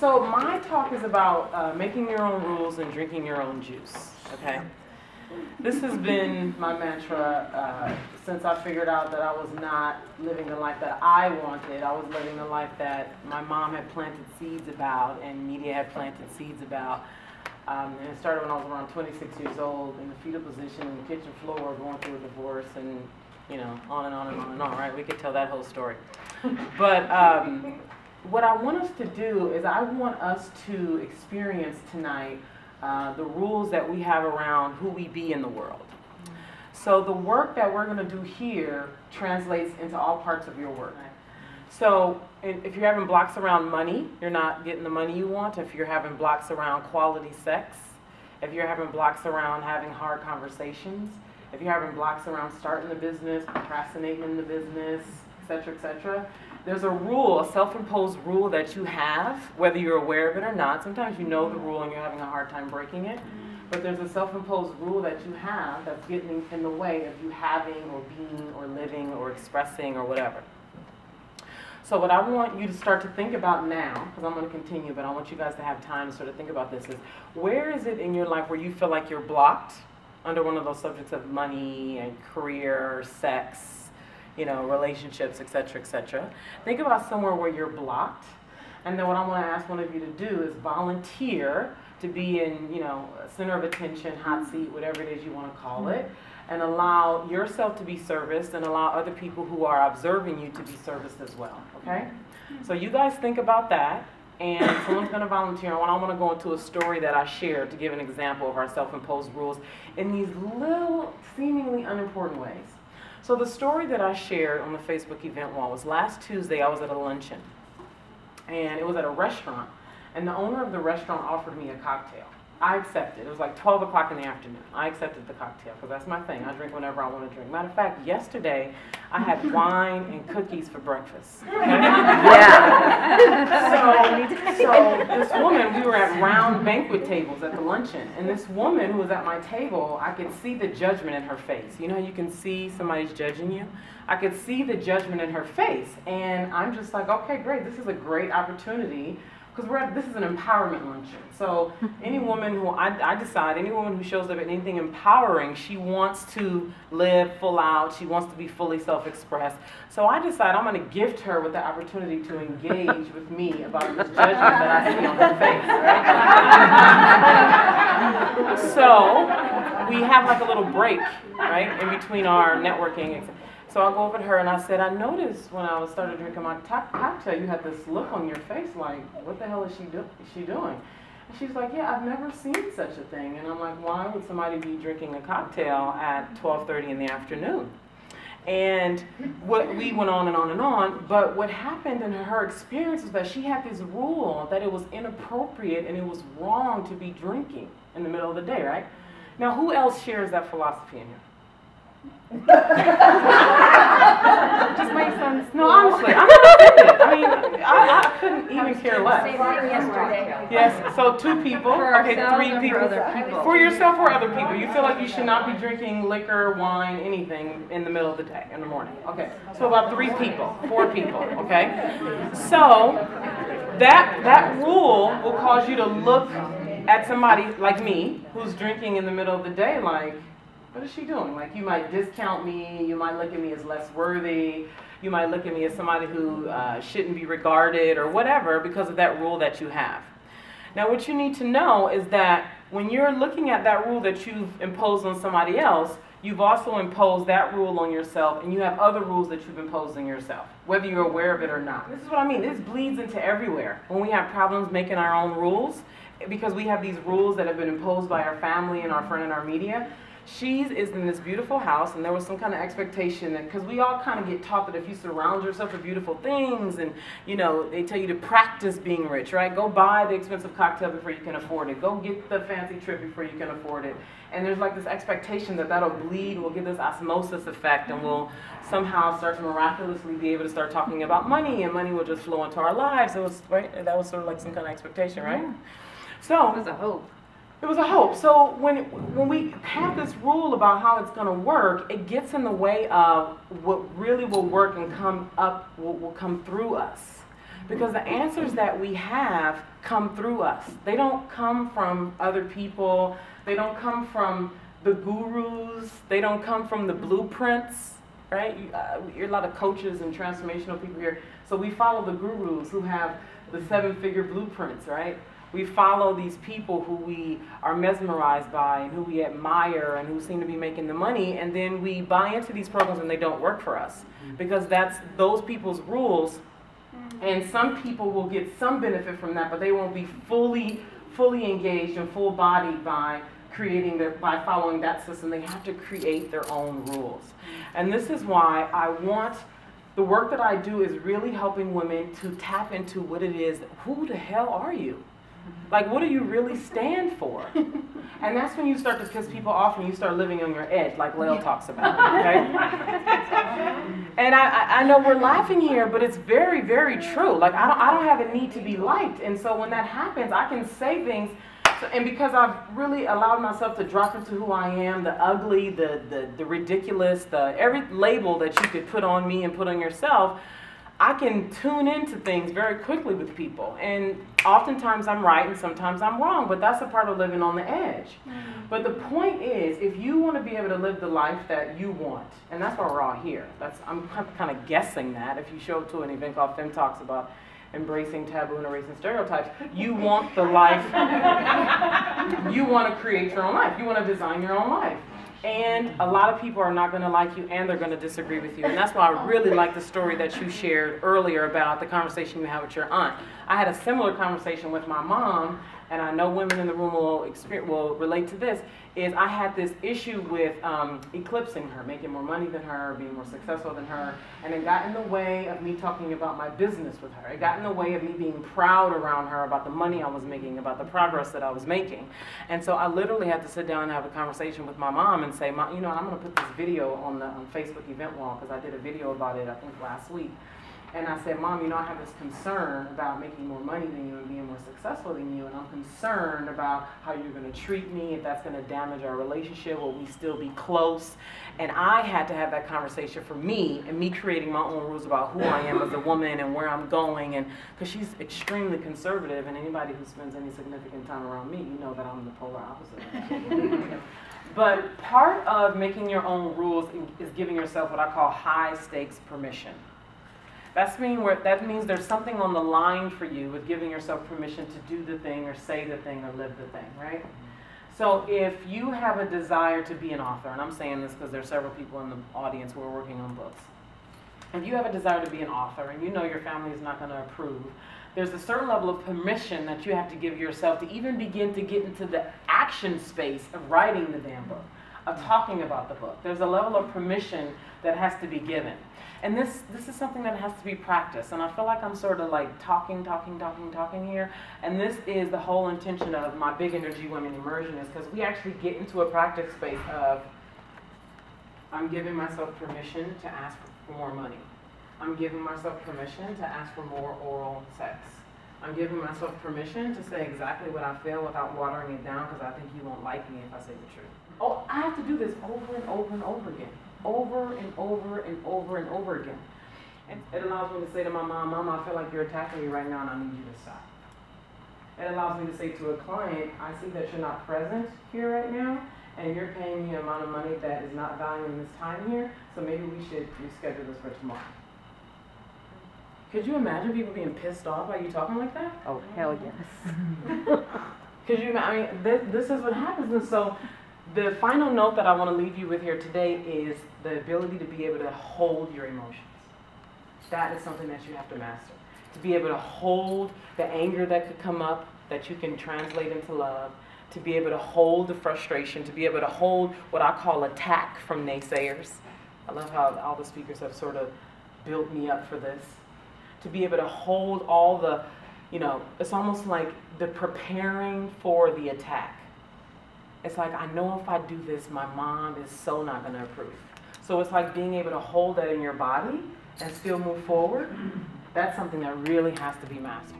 So my talk is about making your own rules and drinking your own juice, okay? This has been my mantra since I figured out that I was not living the life that I wanted. I was living the life that my mom had planted seeds about and media had planted seeds about. And it started when I was around 26 years old in the fetal position in the kitchen floor going through a divorce and, you know, on and on and on and on, right? We could tell that whole story. But what I want us to do is I want us to experience tonight the rules that we have around who we be in the world. So the work that we're going to do here translates into all parts of your work. So if you're having blocks around money, you're not getting the money you want. If you're having blocks around quality sex, if you're having blocks around having hard conversations, if you're having blocks around starting the business, procrastinating in the business, etc., there's a rule, a self-imposed rule that you have, whether you're aware of it or not. Sometimes you know the rule and you're having a hard time breaking it. But there's a self-imposed rule that you have that's getting in the way of you having or being or living or expressing or whatever. So what I want you to start to think about now, because I'm going to continue, but I want you guys to have time to sort of think about this, is where is it in your life where you feel like you're blocked under one of those subjects of money and career, sex, you know, relationships, etc. Think about somewhere where you're blocked. And then what I want to ask one of you to do is volunteer to be in, you know, center of attention, hot seat, whatever it is you want to call it, and allow yourself to be serviced and allow other people who are observing you to be serviced as well, okay? So you guys think about that, and someone's going to volunteer. And I want to go into a story that I shared to give an example of our self-imposed rules in these little, seemingly unimportant ways. So the story that I shared on the Facebook event wall was last Tuesday I was at a luncheon, and it was at a restaurant, and the owner of the restaurant offered me a cocktail. I accepted. It was like 12 o'clock in the afternoon. I accepted the cocktail because that's my thing. I drink whenever I want to drink. Matter of fact, yesterday I had wine and cookies for breakfast. Okay? Yeah. So this woman, we were at round banquet tables at the luncheon, and this woman who was at my table, I could see the judgment in her face. You know how you can see somebody's judging you? I could see the judgment in her face, and I'm just like, okay, great. This is a great opportunity. Because this is an empowerment luncheon. So any woman who, I decide, any woman who shows up at anything empowering, she wants to live full out. She wants to be fully self-expressed. So I decide I'm going to gift her with the opportunity to engage with me about this judgment that I see on her face. Right? So we have like a little break, right, in between our networking. So I go over to her and I said, I noticed when I started drinking my cocktail, you had this look on your face like, what the hell is she doing? And she's like, yeah, I've never seen such a thing. And I'm like, why would somebody be drinking a cocktail at 12:30 in the afternoon? And we went on and on and on, but what happened in her experience was that she had this rule that it was inappropriate and it was wrong to be drinking in the middle of the day, right? Now, who else shares that philosophy in here? Just makes sense. No, honestly, I'm not offended. I mean, I couldn't even care less. Same thing yesterday. Yes, so 2 people. Okay, 3 people. For yourself or other people. You feel like you should not be drinking liquor, wine, anything in the middle of the day, in the morning. Okay, so about 3 people, 4 people, okay? So that rule will cause you to look at somebody like me who's drinking in the middle of the day like, what is she doing? Like, you might discount me, you might look at me as less worthy, you might look at me as somebody who shouldn't be regarded or whatever because of that rule that you have. Now, what you need to know is that when you're looking at that rule that you've imposed on somebody else, you've also imposed that rule on yourself, and you have other rules that you've imposed on yourself, whether you're aware of it or not. This is what I mean. This bleeds into everywhere. When we have problems making our own rules, because we have these rules that have been imposed by our family and our friend and our media, she is in this beautiful house, and there was some kind of expectation that, because we all kind of get taught that if you surround yourself with beautiful things, and you know, they tell you to practice being rich, right? Go buy the expensive cocktail before you can afford it. Go get the fancy trip before you can afford it. And there's like this expectation that that'll bleed, we'll get this osmosis effect, and we'll somehow start to miraculously be able to start talking about money, and money will just flow into our lives. It was, right? That was sort of like some kind of expectation, right? So It was a hope. It was a hope. So when we have this rule about how it's going to work, it gets in the way of what really will work and come up, will come through us. Because the answers that we have come through us. They don't come from other people. They don't come from the gurus. They don't come from the blueprints, right? You're a lot of coaches and transformational people here. So we follow the gurus who have the 7-figure blueprints, right? We follow these people who we are mesmerized by and who we admire and who seem to be making the money, and then we buy into these programs and they don't work for us because that's those people's rules, and some people will get some benefit from that, but they won't be fully engaged and full-bodied by by following that system. They have to create their own rules. And this is why the work that I do is really helping women to tap into what it is. Who the hell are you? Like, what do you really stand for? And that's when you start to piss people off and you start living on your edge, like Lael talks about. Okay? And I know we're laughing here, but it's very, very true. Like, I don't have a need to be liked. And so when that happens, I can say things. And because I've really allowed myself to drop into who I am, the ugly, the ridiculous, every label that you could put on me and put on yourself, I can tune into things very quickly with people. And oftentimes I'm right and sometimes I'm wrong, but that's a part of living on the edge. But the point is, if you want to be able to live the life that you want, and that's why we're all here. I'm kind of guessing that if you show up to an event called Fem Talks about embracing taboo and erasing stereotypes, you want the life, you want to create your own life. You want to design your own life. And a lot of people are not going to like you and they're going to disagree with you. And that's why I really like the story that you shared earlier about the conversation you had with your aunt. I had a similar conversation with my mom, and I know women in the room will relate to this, is I had this issue with eclipsing her, making more money than her, being more successful than her, and it got in the way of me talking about my business with her. It got in the way of me being proud around her about the money I was making, about the progress that I was making. And so I literally had to sit down and have a conversation with my mom and say, Mom, you know, I'm going to put this video on Facebook event wall, because I did a video about it, I think, last week. And I said, Mom, you know, I have this concern about making more money than you and being more successful than you, and I'm concerned about how you're going to treat me, if that's going to damage our relationship, will we still be close? And I had to have that conversation for me, and me creating my own rules about who I am as a woman and where I'm going, and because she's extremely conservative, and anybody who spends any significant time around me, you know that I'm the polar opposite. But part of making your own rules is giving yourself what I call high stakes permission. That means there's something on the line for you with giving yourself permission to do the thing or say the thing or live the thing, right? So if you have a desire to be an author, and I'm saying this because there's several people in the audience who are working on books. If you have a desire to be an author and you know your family is not going to approve, there's a certain level of permission that you have to give yourself to even begin to get into the action space of writing the damn book, of talking about the book. There's a level of permission that has to be given. And this is something that has to be practiced. And I feel like I'm sort of like talking here. And this is the whole intention of my Big Energy Women Immersion, is because we actually get into a practice space of, I'm giving myself permission to ask for more money. I'm giving myself permission to ask for more oral sex. I'm giving myself permission to say exactly what I feel without watering it down, because I think you won't like me if I say the truth. Oh, I have to do this over and over and over again. Over and over and over and over again. And it allows me to say to my mom, Mom, I feel like you're attacking me right now and I need you to stop. It allows me to say to a client, I see that you're not present here right now and you're paying me an amount of money that is not valuing this time here, so maybe we should reschedule this for tomorrow. Could you imagine people being pissed off by you talking like that? Oh, hell yes. This is what happens. And so the final note that I want to leave you with here today is the ability to be able to hold your emotions. That is something that you have to master. To be able to hold the anger that could come up, that you can translate into love. To be able to hold the frustration. To be able to hold what I call attack from naysayers. I love how all the speakers have sort of built me up for this. To be able to hold all the, it's almost like the preparing for the attack. It's like, I know if I do this, my mom is so not going to approve. So it's like being able to hold that in your body and still move forward. That's something that really has to be mastered.